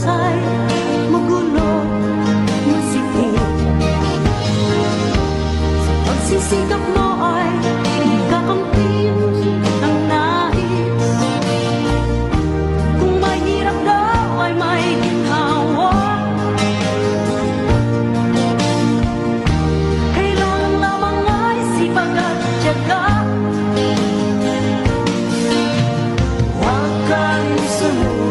mahusay, magulo, masikip. Sa pagsisikap mo ay kakamtin ang nais. Kung may hirap daw ay may ginhawa. Kailangan lamang ay sipag at tiyaga. Huwag kang sunod